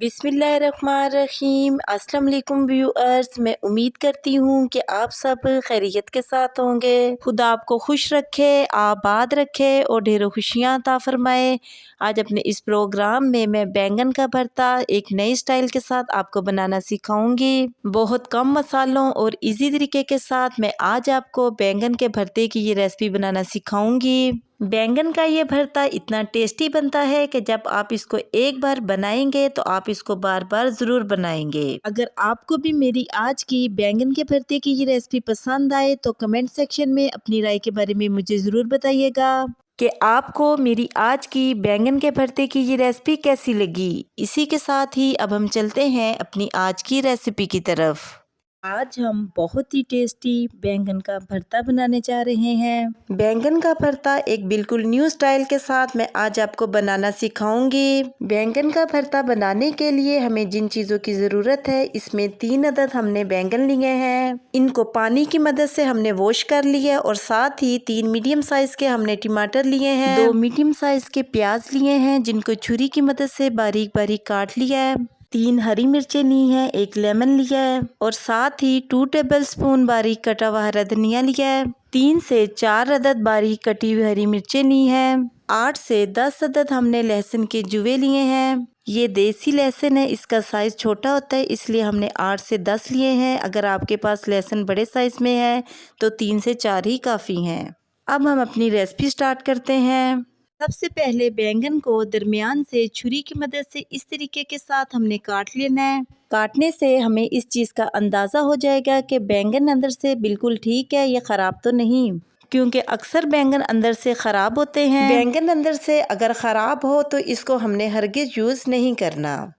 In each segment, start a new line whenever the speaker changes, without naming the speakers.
बिस्मिल्लाहिर्रहमानिर्रहीम। अस्सलाम वालेकुम व्यूअर्स, मैं उम्मीद करती हूँ कि आप सब खैरियत के साथ होंगे। खुदा आपको खुश रखे, आबाद रखे और ढेरों खुशियाँ अता फरमाए। आज अपने इस प्रोग्राम में मैं बैंगन का भरता एक नए स्टाइल के साथ आपको बनाना सिखाऊंगी। बहुत कम मसालों और इजी तरीके के साथ मैं आज आपको बैंगन के भरते की ये रेसिपी बनाना सिखाऊंगी। बैंगन का ये भरता इतना टेस्टी बनता है कि जब आप इसको एक बार बनाएंगे तो आप इसको बार बार ज़रूर बनाएंगे। अगर आपको भी मेरी आज की बैंगन के भरते की ये रेसिपी पसंद आए तो कमेंट सेक्शन में अपनी राय के बारे में मुझे ज़रूर बताइएगा कि आपको मेरी आज की बैंगन के भरते की ये रेसिपी कैसी लगी। इसी के साथ ही अब हम चलते हैं अपनी आज की रेसिपी की तरफ। आज हम बहुत ही टेस्टी बैंगन का भरता बनाने जा रहे हैं। बैंगन का भरता एक बिल्कुल न्यू स्टाइल के साथ मैं आज आपको बनाना सिखाऊंगी। बैंगन का भरता बनाने के लिए हमें जिन चीज़ों की ज़रूरत है, इसमें 3 अदद हमने बैंगन लिए हैं। इनको पानी की मदद से हमने वॉश कर लिया और साथ ही 3 मीडियम साइज़ के हमने टमाटर लिए हैं। 2 मीडियम साइज़ के प्याज लिए हैं जिनको छुरी की मदद से बारीक बारीक काट लिया है। 3 हरी मिर्चें ली हैं, 1 लेमन लिया है और साथ ही 2 टेबलस्पून बारीक कटा हुआ हरा धनिया लिया है। 3 से 4 अदद बारीक कटी हुई हरी मिर्चें ली हैं। 8 से 10 अदद हमने लहसुन के जुवे लिए हैं। ये देसी लहसुन है, इसका साइज़ छोटा होता है इसलिए हमने 8 से 10 लिए हैं। अगर आपके पास लहसुन बड़े साइज़ में है तो 3 से 4 ही काफ़ी हैं। अब हम अपनी रेसिपी स्टार्ट करते हैं। सबसे पहले बैंगन को दरमियान से छुरी की मदद से इस तरीके के साथ हमने काट लेना है। काटने से हमें इस चीज़ का अंदाज़ा हो जाएगा कि बैंगन अंदर से बिल्कुल ठीक है, ये ख़राब तो नहीं, क्योंकि अक्सर बैंगन अंदर से ख़राब होते हैं। बैंगन अंदर से अगर ख़राब हो तो इसको हमने हरगिज़ यूज़ नहीं करना।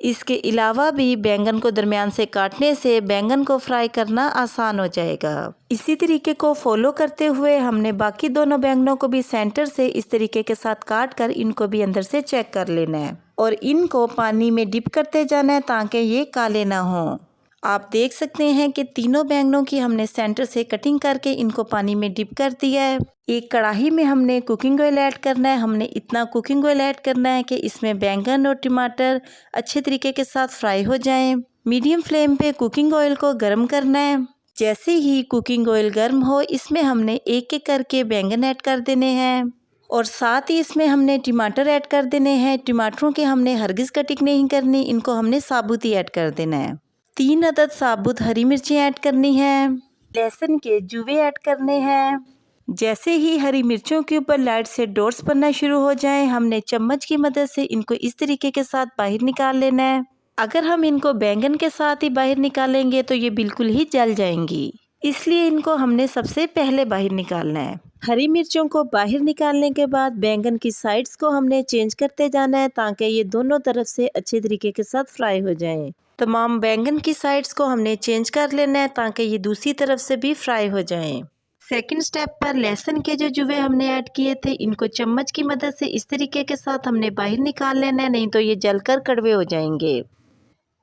इसके अलावा भी बैंगन को दरमियान से काटने से बैंगन को फ्राई करना आसान हो जाएगा। इसी तरीके को फॉलो करते हुए हमने बाकी दोनों बैंगनों को भी सेंटर से इस तरीके के साथ काट कर इनको भी अंदर से चेक कर लेना है और इनको पानी में डिप करते जाना है ताकि ये काले ना हो। आप देख सकते हैं कि तीनों बैंगनों की हमने सेंटर से कटिंग करके इनको पानी में डिप कर दिया है। एक कढ़ाई में हमने कुकिंग ऑयल ऐड करना है। हमने इतना कुकिंग ऑयल ऐड करना है कि इसमें बैंगन और टमाटर अच्छे तरीके के साथ फ्राई हो जाएं। मीडियम फ्लेम पे कुकिंग ऑयल को गर्म करना है। जैसे ही कुकिंग ऑयल गर्म हो, इसमें हमने एक एक करके बैंगन ऐड कर देने हैं और साथ ही इसमें हमने टमाटर ऐड कर देने हैं। टमाटरों के हमने हरगिज़ कटिंग नहीं करनी, इनको हमने साबुत ही ऐड कर देना है। 3 अदद साबुत हरी मिर्ची ऐड करनी है। लहसुन के जुवे ऐड करने हैं। जैसे ही हरी मिर्चों के ऊपर लाइट से डॉट्स बनना शुरू हो जाएं, हमने चम्मच की मदद से इनको इस तरीके के साथ बाहर निकाल लेना है। अगर हम इनको बैंगन के साथ ही बाहर निकालेंगे तो ये बिल्कुल ही जल जाएंगी, इसलिए इनको हमने सबसे पहले बाहर निकालना है। हरी मिर्चों को बाहर निकालने के बाद बैंगन की साइड्स को हमने चेंज करते जाना है ताकि ये दोनों तरफ से अच्छे तरीके के साथ फ्राई हो जाएं। तमाम बैंगन की साइड्स को हमने चेंज कर लेना है ताकि ये दूसरी तरफ से भी फ्राई हो जाएं। सेकंड स्टेप पर लहसुन के जो जुवे हमने ऐड किए थे, इनको चम्मच की मदद से इस तरीके के साथ हमने बाहर निकाल लेना है, नहीं तो ये जलकर कड़वे हो जाएंगे।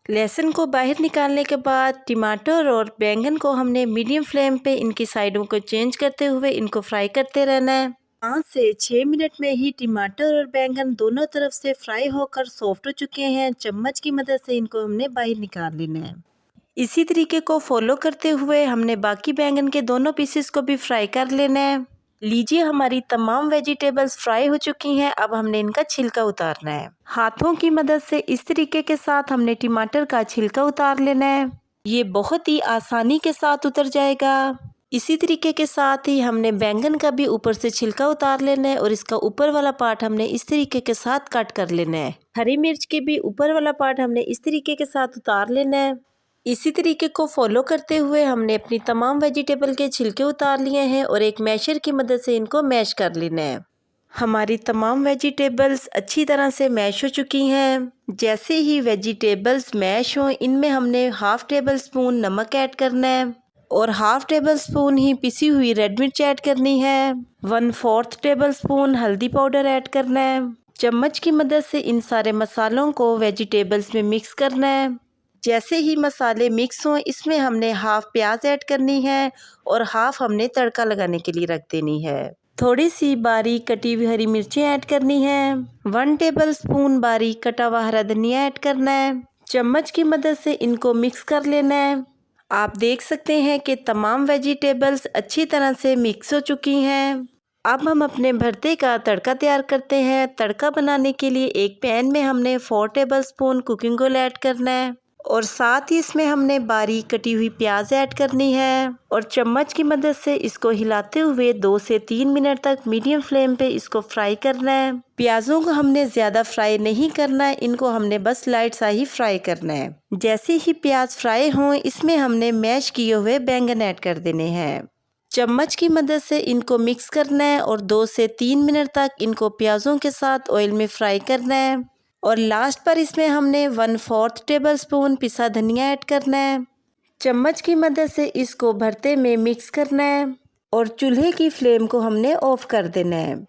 लहसुन को बाहर निकालने के बाद टमाटर और बैंगन को हमने मीडियम फ्लेम पे इनकी साइडों को चेंज करते हुए इनको फ्राई करते रहना है। 5 से 6 मिनट में ही टमाटर और बैंगन दोनों तरफ से फ्राई होकर सॉफ्ट हो चुके हैं। चम्मच की मदद से इनको हमने बाहर निकाल लेना है। इसी तरीके को फॉलो करते हुए हमने बाकी बैंगन के दोनों पीसेस को भी फ्राई कर लेना है। लीजिए, हमारी तमाम वेजिटेबल्स फ्राई हो चुकी हैं। अब हमने इनका छिलका उतारना है। हाथों की मदद से इस तरीके के साथ हमने टमाटर का छिलका उतार लेना है। ये बहुत ही आसानी के साथ उतर जाएगा। इसी तरीके के साथ ही हमने बैंगन का भी ऊपर से छिलका उतार लेना है और इसका ऊपर वाला पार्ट हमने इस तरीके के साथ कट कर लेना है। हरी मिर्च के भी ऊपर वाला पार्ट हमने इस तरीके के साथ उतार लेना है। इसी तरीके को फॉलो करते हुए हमने अपनी तमाम वेजिटेबल के छिलके उतार लिए हैं और एक मैशर की मदद से इनको मैश कर लेना है। हमारी तमाम वेजिटेबल्स अच्छी तरह से मैश हो चुकी हैं। जैसे ही वेजिटेबल्स मैश हों, इनमें हमने हाफ टेबल स्पून नमक ऐड करना है और हाफ टेबल स्पून ही पिसी हुई रेड मिर्च ऐड करनी है। 1/4 टेबल स्पून हल्दी पाउडर ऐड करना है। चम्मच की मदद से इन सारे मसालों को वेजिटेबल्स में मिक्स करना है। जैसे ही मसाले मिक्स हों, इसमें हमने हाफ प्याज ऐड करनी है और हाफ हमने तड़का लगाने के लिए रख देनी है। थोड़ी सी बारीक कटी हुई हरी मिर्चें ऐड करनी है। 1 टेबलस्पून बारीक कटा हुआ हरा धनिया ऐड करना है। चम्मच की मदद से इनको मिक्स कर लेना है। आप देख सकते हैं कि तमाम वेजिटेबल्स अच्छी तरह से मिक्स हो चुकी हैं। अब हम अपने भरते का तड़का तैयार करते हैं। तड़का बनाने के लिए एक पैन में हमने 4 टेबलस्पून कुकिंग ऑयल ऐड करना है और साथ ही इसमें हमने बारीक कटी हुई प्याज ऐड करनी है और चम्मच की मदद से इसको हिलाते हुए 2 से 3 मिनट तक मीडियम फ्लेम पे इसको फ्राई करना है। प्याजों को हमने ज़्यादा फ्राई नहीं करना है, इनको हमने बस लाइट सा ही फ्राई करना है। जैसे ही प्याज फ्राई हों इसमें हमने मैश किए हुए बैंगन ऐड कर देने हैं। चम्मच की मदद से इनको मिक्स करना है और 2 से 3 मिनट तक इनको प्याज़ों के साथ ऑयल में फ्राई करना है और लास्ट पर इसमें हमने 1/4 टेबलस्पून पिसा धनिया ऐड करना है। चम्मच की मदद से इसको भरते में मिक्स करना है और चूल्हे की फ्लेम को हमने ऑफ कर देना है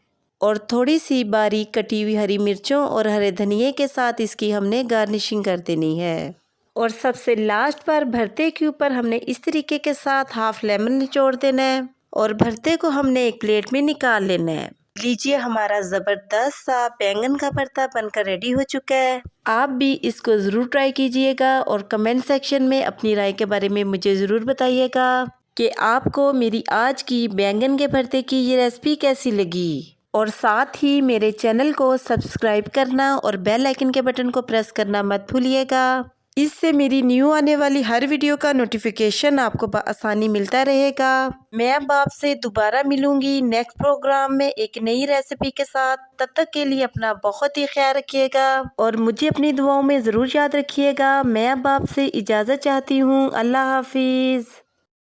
और थोड़ी सी बारीक कटी हुई हरी मिर्चों और हरे धनिये के साथ इसकी हमने गार्निशिंग कर देनी है। और सबसे लास्ट पर भरते के ऊपर हमने इस तरीके के साथ हाफ लेमन निचोड़ देना है और भरते को हमने एक प्लेट में निकाल लेना है। लीजिए, हमारा ज़बरदस्त सा बैंगन का भरता बनकर रेडी हो चुका है। आप भी इसको ज़रूर ट्राई कीजिएगा और कमेंट सेक्शन में अपनी राय के बारे में मुझे ज़रूर बताइएगा कि आपको मेरी आज की बैंगन के भरते की ये रेसिपी कैसी लगी। और साथ ही मेरे चैनल को सब्सक्राइब करना और बेल आइकन के बटन को प्रेस करना मत भूलिएगा। इससे मेरी न्यू आने वाली हर वीडियो का नोटिफिकेशन आपको आसानी मिलता रहेगा। मैं अब आपसे दोबारा मिलूंगी नेक्स्ट प्रोग्राम में एक नई रेसिपी के साथ। तब तक के लिए अपना बहुत ही ख्याल रखिएगा और मुझे अपनी दुआओं में ज़रूर याद रखिएगा। मैं अब आपसे इजाज़त चाहती हूँ। अल्लाह हाफिज़।